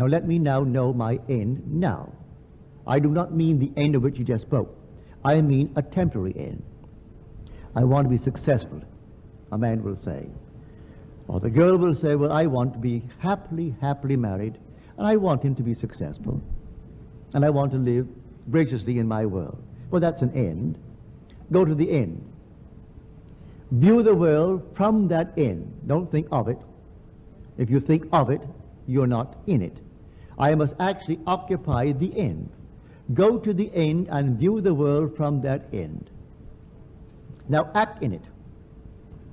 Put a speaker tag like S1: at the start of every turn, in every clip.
S1: Now let me now know my end now. I do not mean the end of which you just spoke. I mean a temporary end. I want to be successful, a man will say. Or the girl will say, well, I want to be happily married, and I want him to be successful, and I want to live graciously in my world. Well, that's an end. Go to the end. View the world from that end. Don't think of it. If you think of it, you're not in it. I must actually occupy the end. Go to the end and view the world from that end. Now act in it.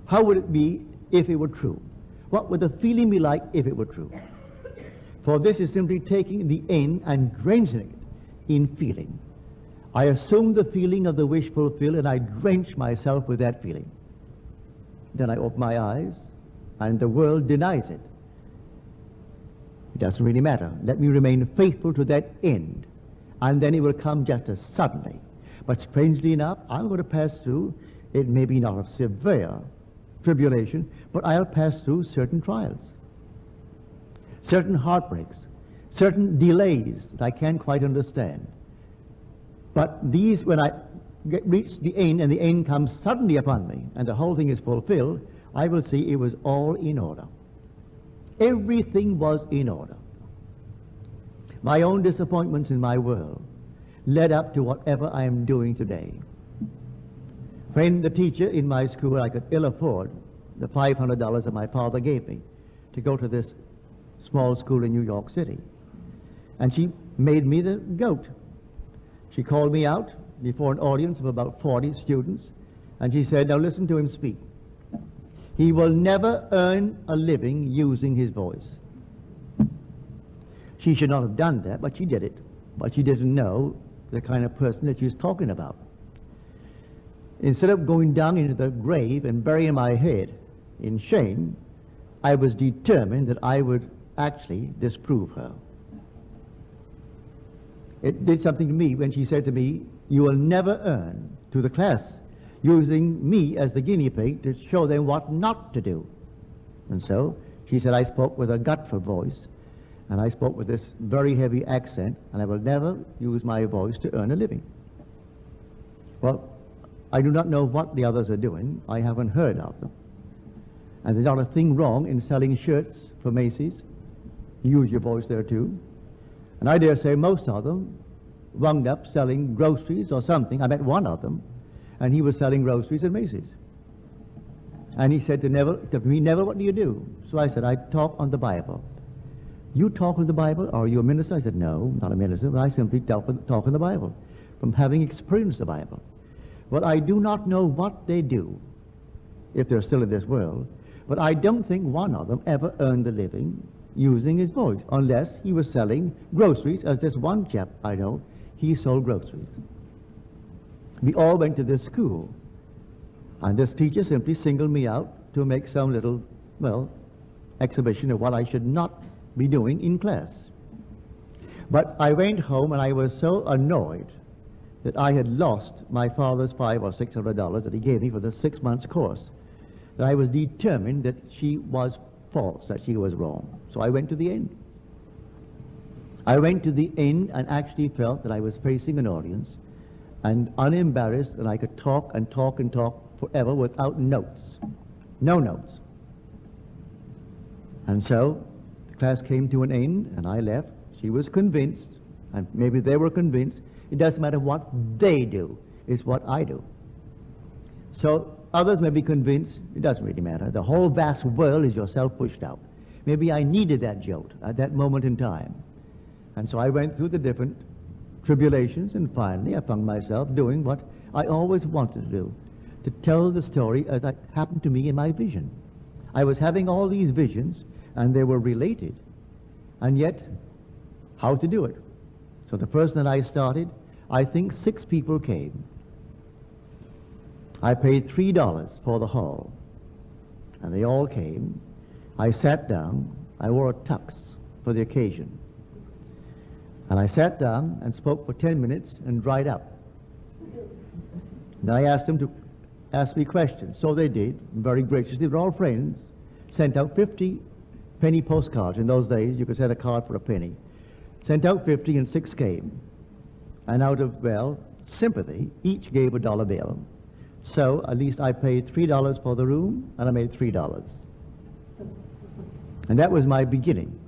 S1: How would it be if it were true? What would the feeling be like if it were true? For this is simply taking the end and drenching it in feeling. I assume the feeling of the wish fulfilled, and I drench myself with that feeling. Then I open my eyes, and the world denies it. It doesn't really matter. Let me remain faithful to that end, and then it will come just as suddenly. But strangely enough, I'm going to pass through, it may be not a severe tribulation, but I'll pass through certain trials, certain heartbreaks, certain delays that I can't quite understand. But these, when I reach the end, and the end comes suddenly upon me, and the whole thing is fulfilled, I will see it was all in order. Everything was in order. My own disappointments in my world led up to whatever I am doing today. When the teacher in my school, I could ill afford the $500 that my father gave me to go to this small school in New York City. And she made me the goat. She called me out before an audience of about 40 students, and she said, now listen to him speak. He will never earn a living using his voice. She should not have done that, but she did it. But she didn't know the kind of person that she was talking about. Instead of going down into the grave and burying my head in shame, I was determined that I would actually disprove her. It did something to me when she said to me, you will never earn, to the class, using me as the guinea pig to show them what not to do. And so she said I spoke with a guttural voice, and I spoke with this very heavy accent, and I will never use my voice to earn a living. Well, I do not know what the others are doing. I haven't heard of them. And there's not a thing wrong in selling shirts for Macy's. You use your voice there too. And I dare say most of them wound up selling groceries or something. I met one of them, and he was selling groceries at Macy's. And he said to me, Neville, what do you do? So I said, I talk on the Bible. You talk on the Bible? Are you a minister? I said, no, not a minister, but I simply talk on the Bible, from having experienced the Bible. Well, I do not know what they do, if they're still in this world, but I don't think one of them ever earned a living using his voice, unless he was selling groceries, as this one chap I know, he sold groceries. We all went to this school, and this teacher simply singled me out to make some little, well, exhibition of what I should not be doing in class. But I went home and I was so annoyed that I had lost my father's $500 or $600 that he gave me for the 6 months course, that I was determined that she was false, that she was wrong. So I went to the end. I went to the end and actually felt that I was facing an audience, and unembarrassed, and I could talk and talk and talk forever without notes. No notes. And so the class came to an end, and I left. She was convinced, and maybe they were convinced. It doesn't matter what they do, it's what I do. So others may be convinced, it doesn't really matter. The whole vast world is yourself pushed out. Maybe I needed that jolt at that moment in time. And so I went through the different tribulations, and finally I found myself doing what I always wanted to do, to tell the story as it happened to me in my vision. I was having all these visions, and they were related, and yet how to do it. So the first night I started, I think 6 people came. I paid $3 for the hall, and they all came. I sat down. I wore a tux for the occasion. And I sat down and spoke for 10 minutes and dried up. Then I asked them to ask me questions. So they did, very graciously. They were all friends. Sent out 50 penny postcards. In those days, you could send a card for a penny. Sent out 50 and 6 came. And out of, well, sympathy, each gave a dollar bill. So at least I paid $3 for the room, and I made $3. And that was my beginning.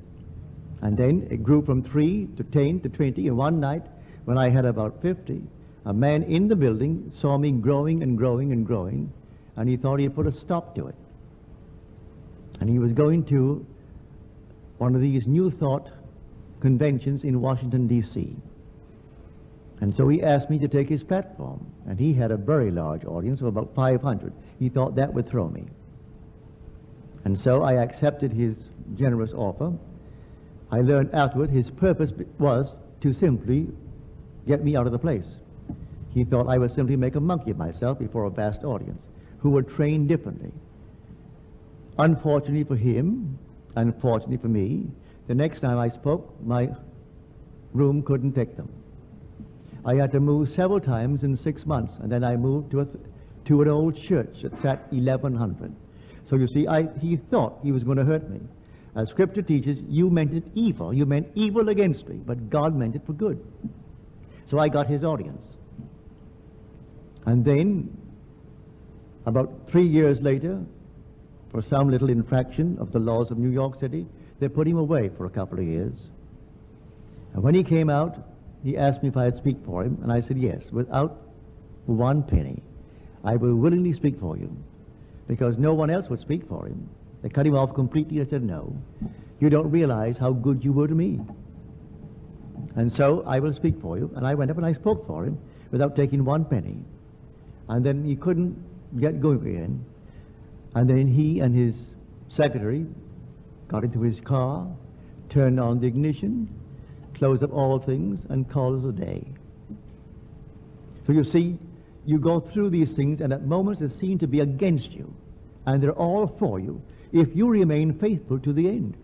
S1: And then it grew from 3 to 10 to 20, and one night, when I had about 50, a man in the building saw me growing and growing and growing, and he thought he'd put a stop to it. And he was going to one of these New Thought conventions in Washington, D.C. And so he asked me to take his platform, and he had a very large audience of about 500. He thought that would throw me. And so I accepted his generous offer. I learned afterward his purpose was to simply get me out of the place. He thought I would simply make a monkey of myself before a vast audience who were trained differently. Unfortunately for him, unfortunately for me, the next time I spoke, my room couldn't take them. I had to move several times in 6 months, and then I moved to an old church that sat 1,100. So you see, he thought he was going to hurt me. As Scripture teaches, you meant it evil. You meant evil against me, but God meant it for good. So I got his audience. And then, about 3 years later, for some little infraction of the laws of New York City, they put him away for a couple of years. And when he came out, he asked me if I'd speak for him, and I said yes, without one penny. I will willingly speak for you, because no one else would speak for him. They cut him off completely. I said, no, you don't realize how good you were to me. And so I will speak for you. And I went up and I spoke for him without taking one penny. And then he couldn't get going again. And then he and his secretary got into his car, turned on the ignition, closed up all things, and called us a day. So you see, you go through these things, and at moments they seem to be against you, and they're all for you, if you remain faithful to the end.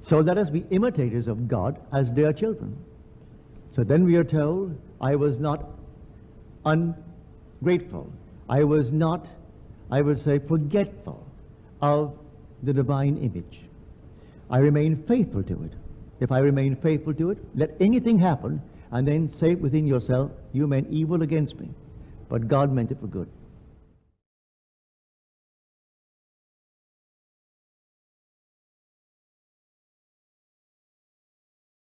S1: So let us be imitators of God as dear children. So then we are told, I was not ungrateful. I was not, I would say, forgetful of the divine image. I remain faithful to it. If I remain faithful to it, let anything happen, and then say within yourself, you meant evil against me, but God meant it for good.